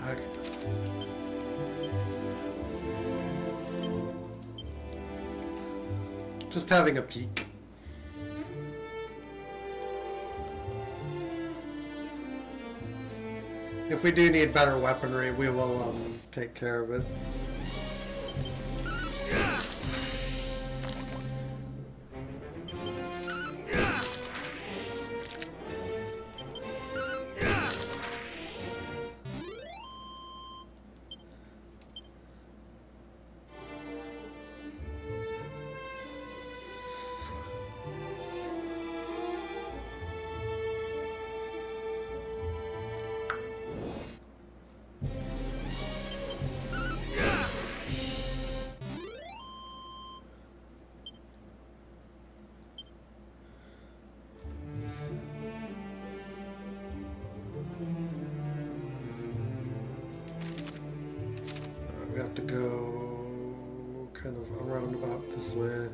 Okay. Just having a peek. If we do need better weaponry, we will take care of it. We have to go kind of around about this way.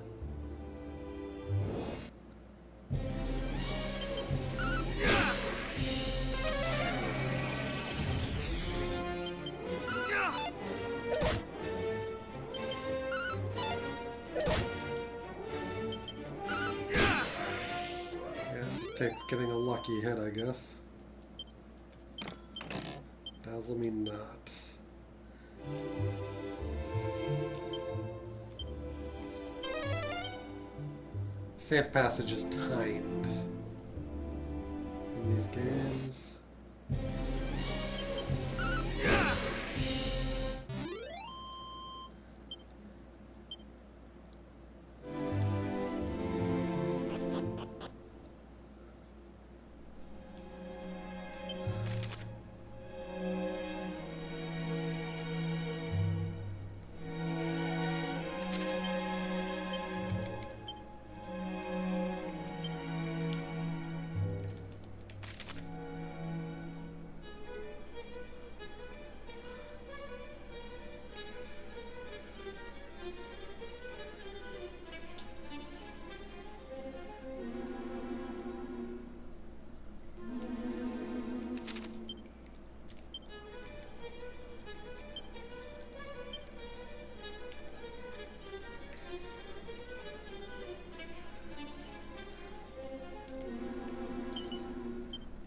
Yeah, it just takes getting a lucky hit, I guess. Dazzle me not. Safe passage is timed in these games.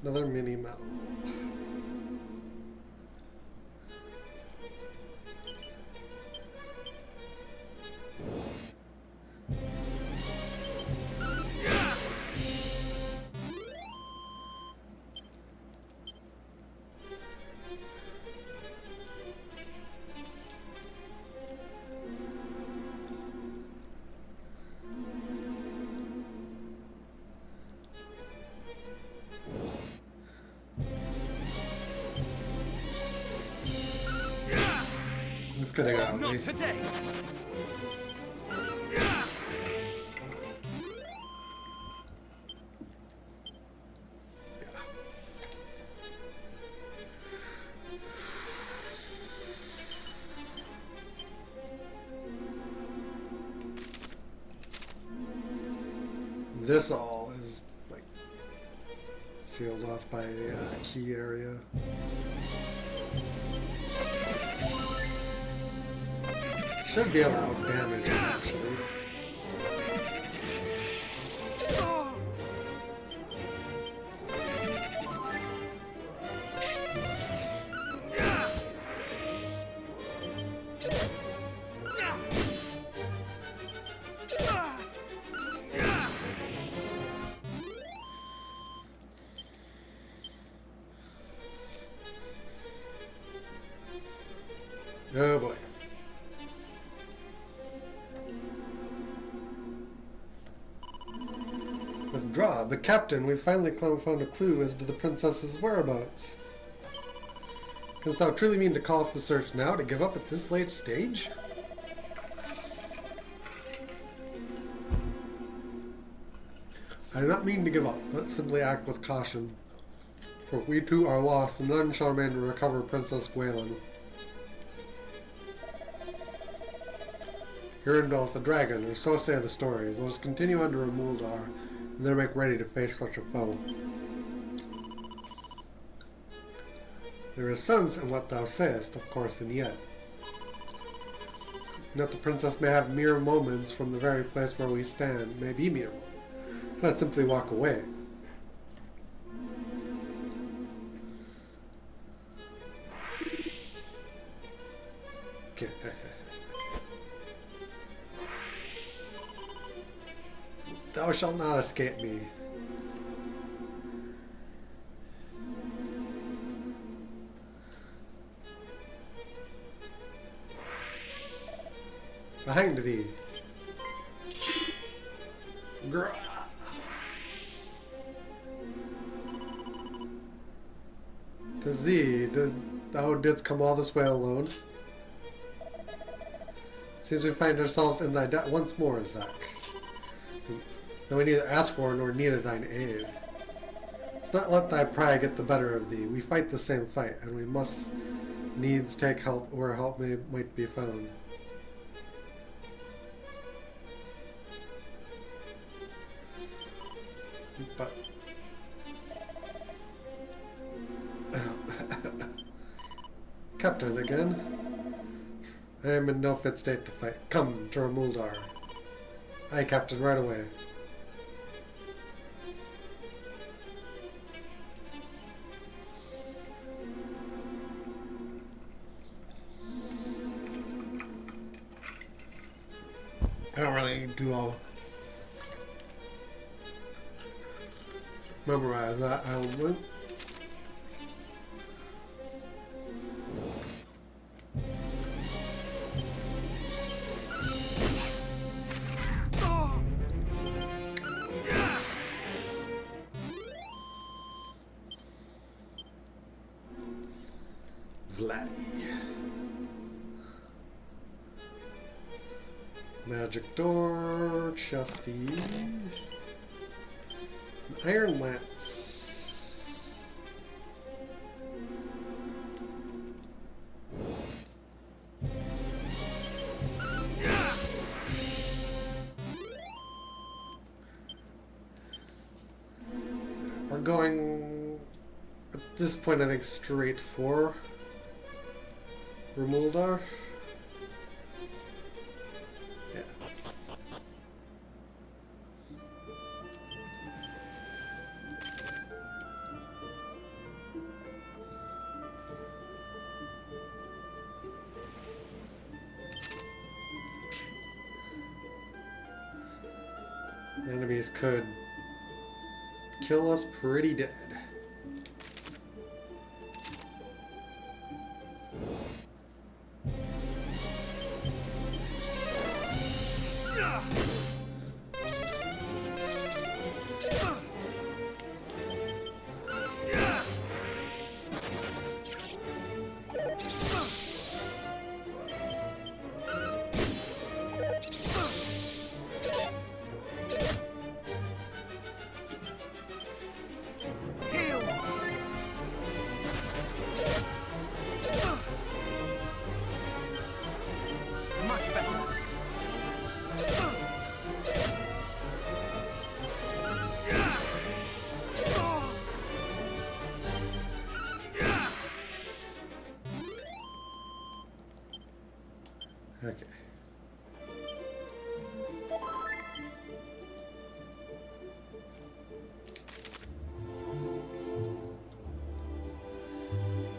Another mini medal. It's getting out of me. Not today. This all is like sealed off by a key area. Should be allowed damage actually. Oh boy. Withdraw, but Captain, we finally found a clue as to the princess's whereabouts. Canst thou truly mean to call off the search now, to give up at this late stage? I do not mean to give up, let's simply act with caution. For if we too are lost, and none shall remain to recover Princess Gwaelin. Herein dwelleth the dragon, or so say the stories. Let us continue under Rimuldar, and there make ready to face such a foe. There is sense in what thou sayest, of course, and yet. That the princess may have mere moments from the very place where we stand may be mere moments. Not simply walk away. Thou shalt not escape me. Behind thee. Grah. 'Tis thee. Thou didst come all this way alone. Seems we find ourselves in thy debt once more, Zack. Though we neither asked for nor needed thine aid. Let's not let thy pride get the better of thee. We fight the same fight, and we must needs take help where help might be found. But Captain, again? I am in no fit state to fight. Come to Rimuldar. Aye, Captain, right away. I don't really do all memorize that element. Magic door, chesty, an iron lance. We're going at this point, I think, straight for Rimuldar. Enemies could kill us pretty dead. Okay.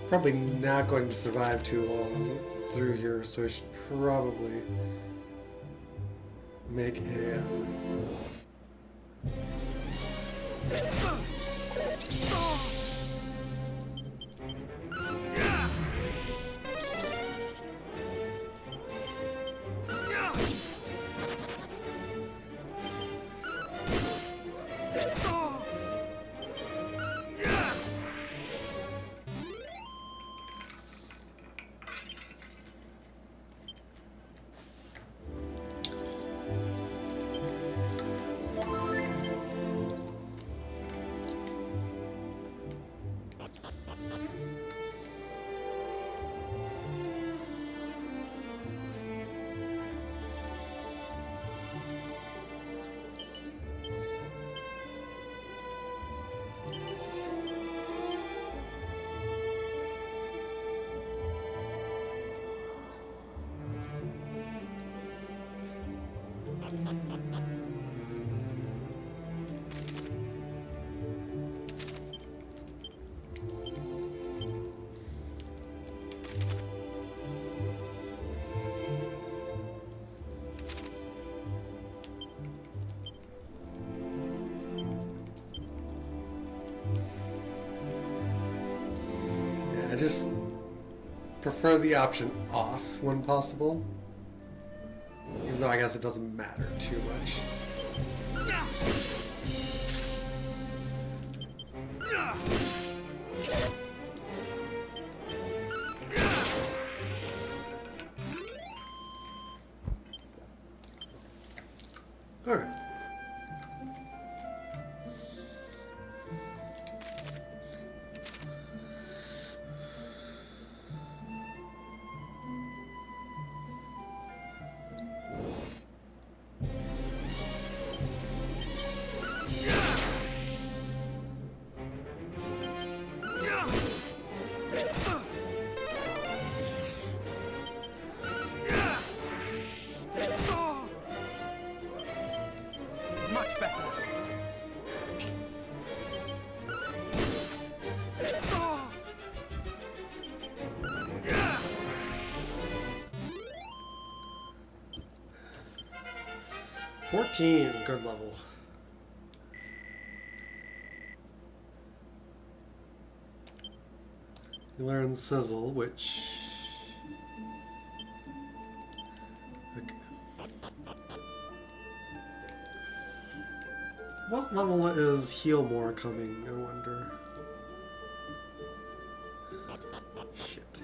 Probably not going to survive too long through here, so I should probably make a Yeah, I just prefer the option off when possible. Even though I guess it doesn't matter too much. Okay. Much better. 14, good level. You learn Sizzle, which... Okay. What level is Heal More coming, I wonder? Shit.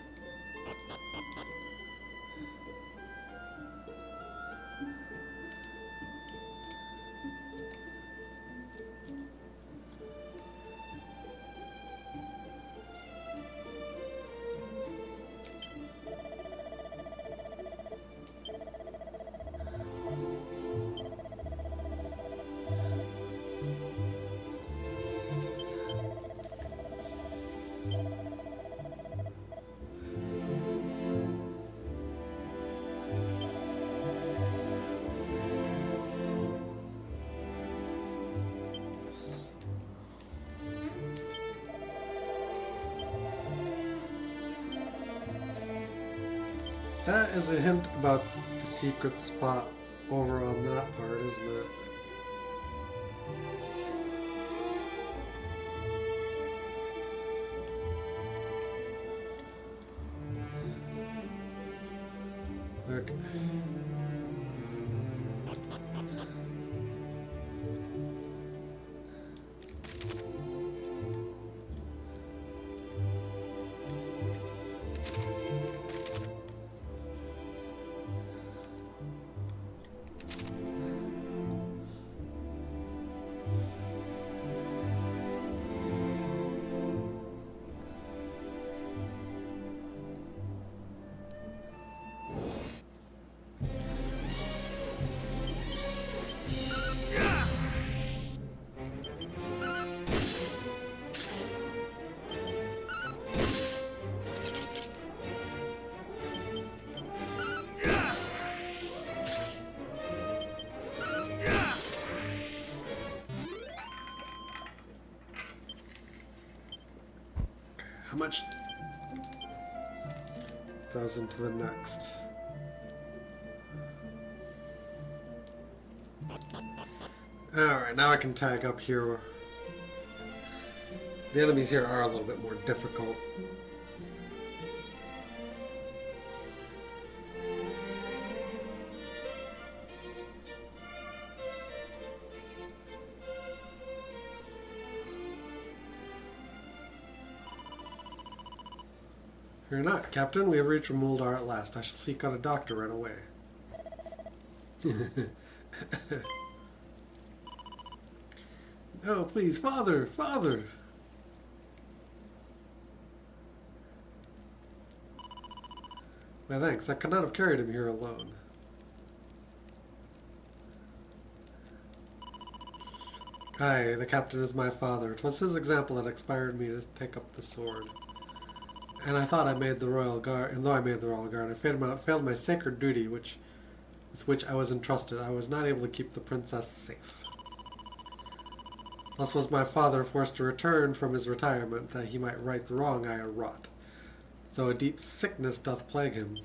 That is a hint about the secret spot over on that part, isn't it? Okay. How much goes into the next? Alright, now I can tag up here. The enemies here are a little bit more difficult. Fear not, Captain. We have reached Rimuldar at last. I shall seek out a doctor right away. No, please, Father! Father! Why, thanks. I could not have carried him here alone. Aye, the captain is my father. 'Twas his example that inspired me to take up the sword. And I thought I made the royal guard, and though I made the royal guard, I failed my sacred duty, which with which I was entrusted, I was not able to keep the princess safe. Thus was my father forced to return from his retirement, that he might right the wrong I had wrought, though a deep sickness doth plague him.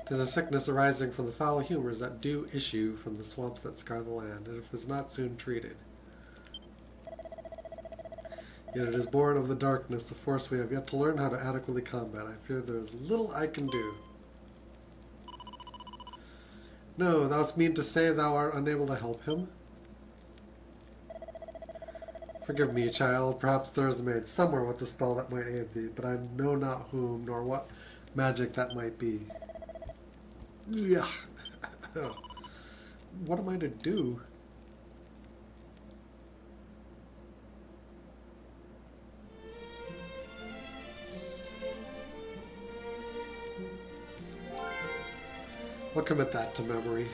'Tis a sickness arising from the foul humours that do issue from the swamps that scar the land, and if it is not soon treated. Yet it is born of the darkness, a force we have yet to learn how to adequately combat. I fear there is little I can do. No, thou mean to say thou art unable to help him? Forgive me, child. Perhaps there is a mage somewhere with a spell that might aid thee, but I know not whom, nor what magic that might be. Yeah. What am I to do? I'll commit that to memory.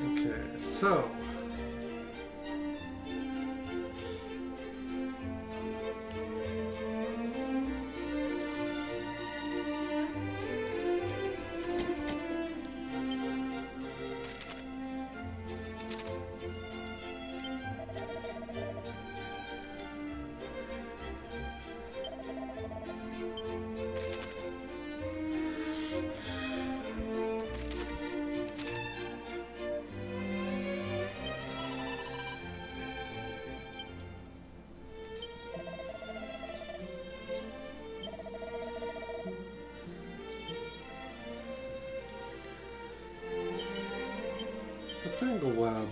Okay, so it's a tangle web.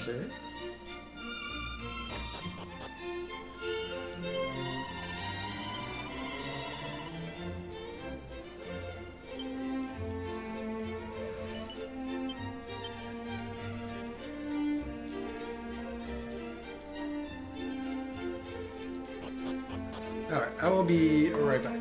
Okay. Alright, I will be right back.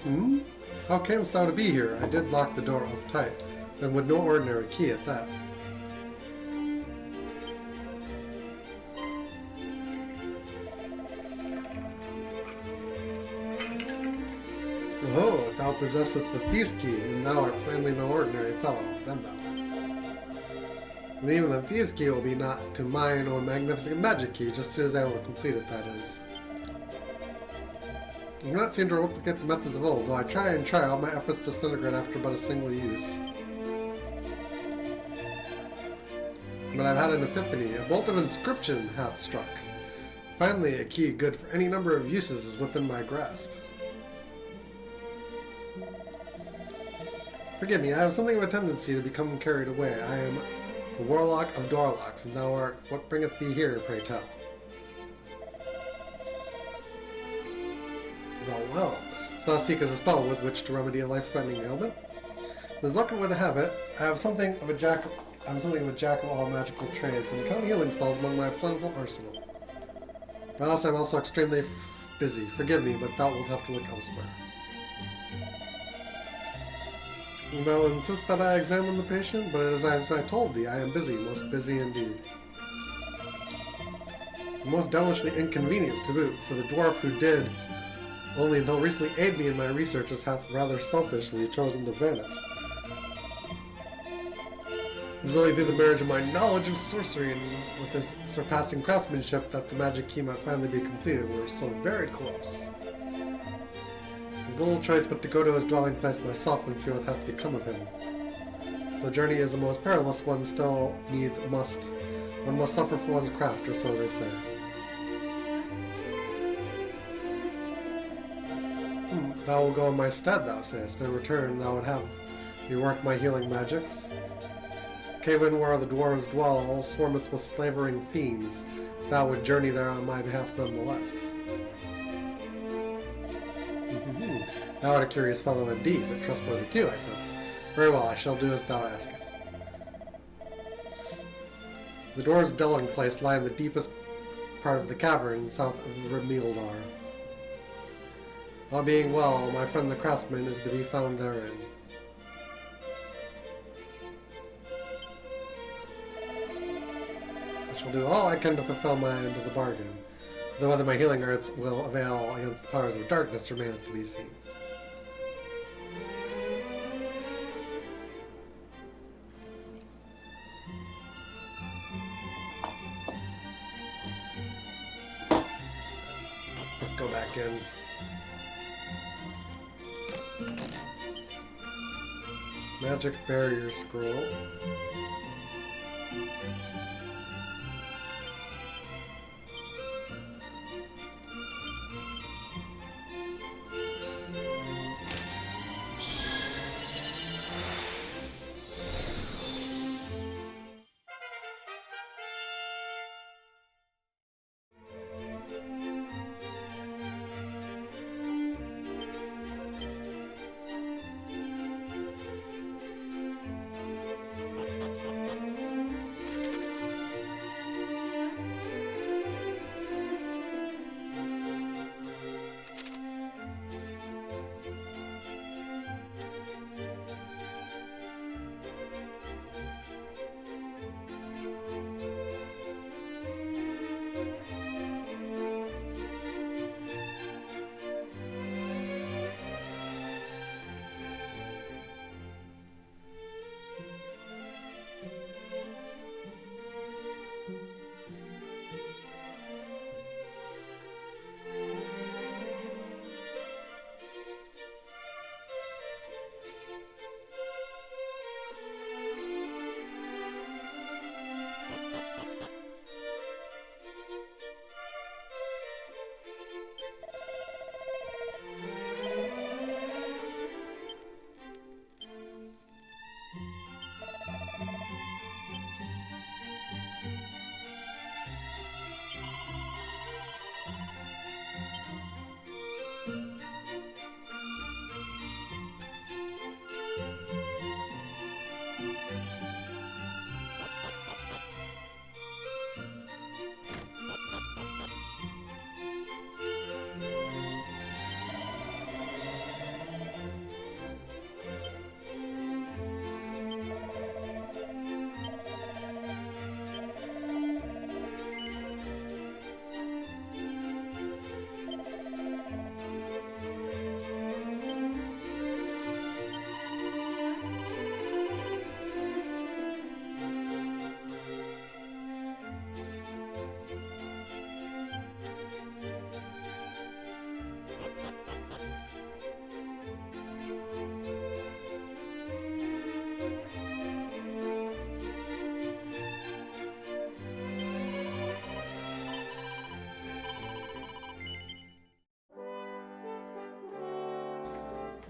Hmm? How camest thou to be here? I did lock the door up tight, and with no ordinary key at that. Oh, thou possessest the thief's key, and thou art plainly no ordinary fellow, then thou art. And even the thief's key will be not to mine own magnificent magic key, just as soon as I will complete it, that is. I do not seem to replicate the methods of old, though I try, all my efforts disintegrate after but a single use. But I've had an epiphany. A bolt of inscription hath struck. Finally, a key good for any number of uses is within my grasp. Forgive me, I have something of a tendency to become carried away. I am the warlock of doorlocks, and thou art what bringeth thee here, pray tell. Well, so thou seekest a spell with which to remedy a life-threatening ailment? As luck would have it, I am something of a jack of all magical trades, and count healing spells among my plentiful arsenal. But else I am also extremely busy. Forgive me, but thou wilt have to look elsewhere. Thou insist that I examine the patient, but it is as I told thee, I am busy, most busy indeed. Most devilishly inconvenienced to boot, for the dwarf who did only until recently aid me in my researches hath rather selfishly chosen to vanish. It was only through the marriage of my knowledge of sorcery and with his surpassing craftsmanship that the magic key might finally be completed. We were so very close. Little choice but to go to his dwelling place myself and see what hath become of him. The journey is the most perilous, one still one must suffer for one's craft, or so they say. Thou wilt go in my stead, thou sayest. In return, thou would have me work my healing magics. Cave-in where the dwarves dwell swarmeth with slavering fiends. Thou would journey there on my behalf nonetheless. Thou art a curious fellow indeed, but trustworthy too, I sense. Very well, I shall do as thou askest. The dwarves' dwelling place lie in the deepest part of the cavern, south of Rimuldar. All being well, my friend the craftsman is to be found therein. I shall do all I can to fulfill my end of the bargain, though whether my healing arts will avail against the powers of darkness remains to be seen. Let's go back in. Magic barrier scroll.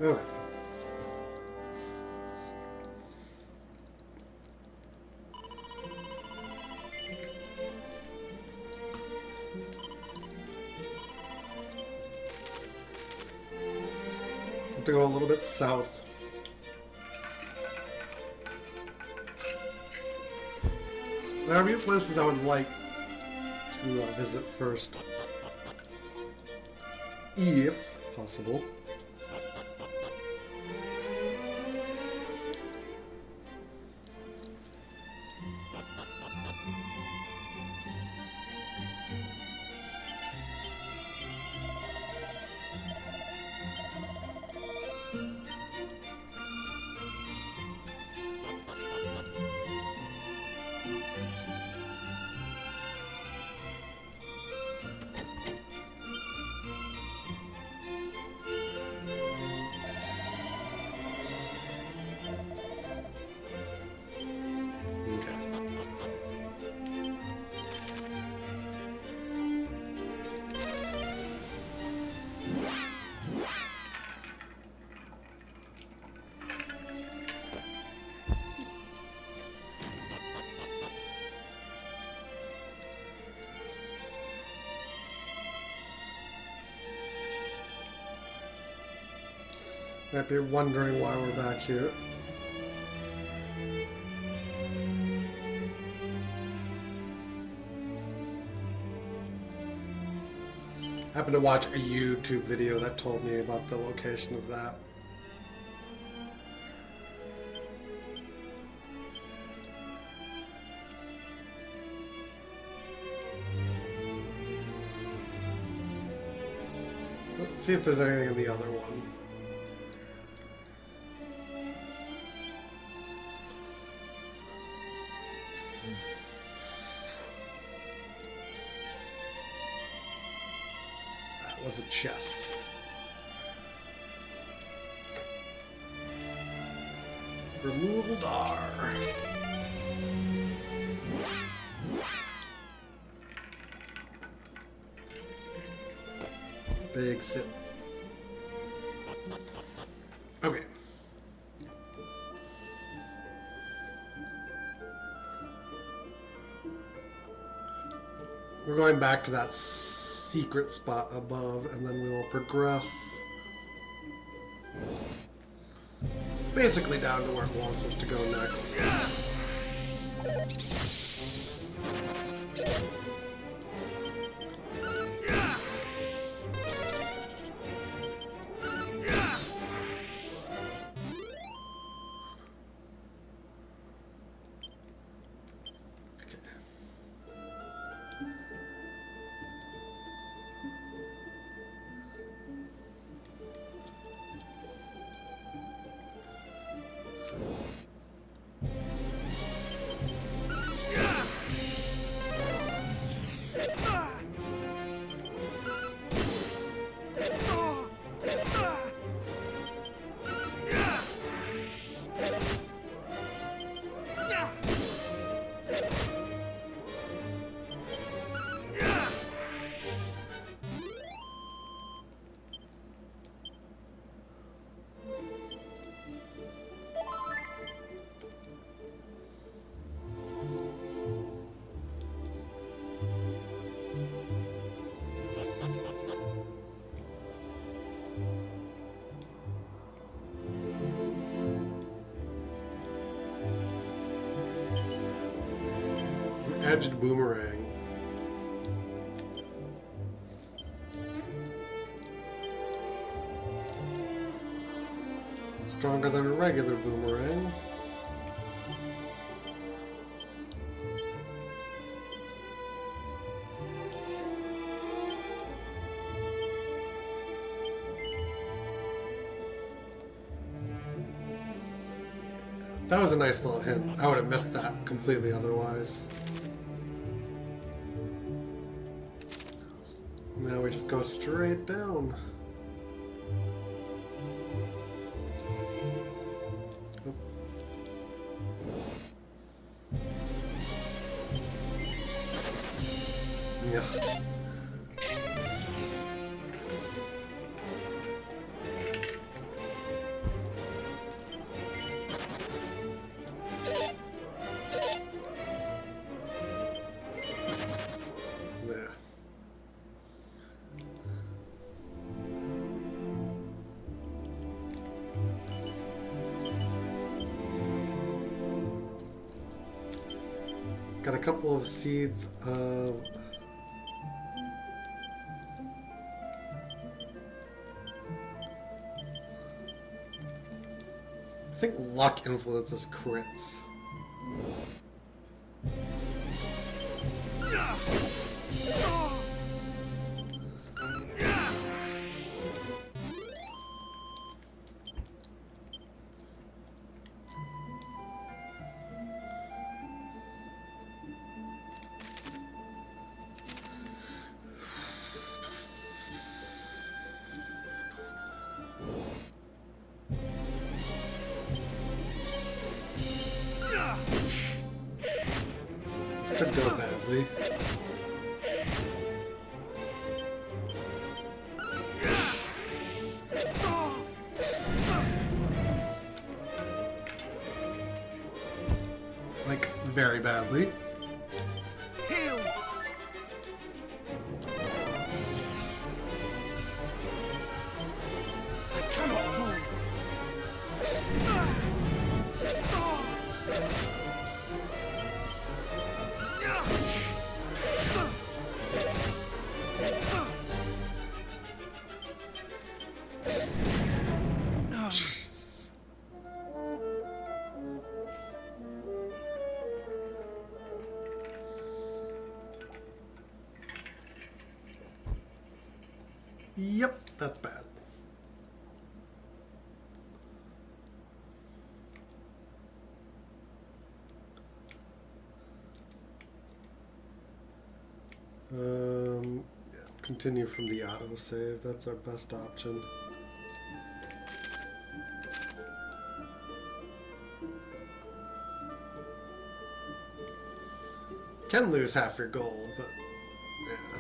Okay. Have to go a little bit south. There are a few places I would like to visit first, if possible. Might be wondering why we're back here. Happened to watch a YouTube video that told me about the location of that. Let's see if there's anything in the other one. Was a chest. Rimuldar. Big sip. Okay. We're going back to that secret spot above, and then we will progress basically down to where it wants us to go next. Edged boomerang. Stronger than a regular boomerang. That was a nice little hint. I would have missed that completely otherwise. Now we just go straight down. Yeah. Got a couple of seeds of... I think luck influences crits. This could go badly. Like, very badly. Yep, that's bad. Yeah, continue from the autosave. That's our best option. Can lose half your gold, but yeah.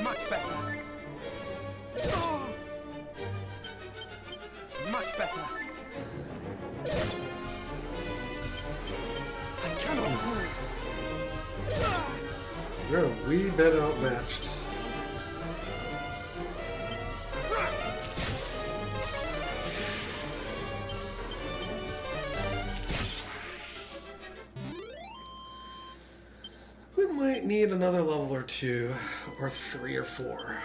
Much better. Much better. I cannot move. We're a wee bit outmatched. We might need another level or two, or 3 or 4.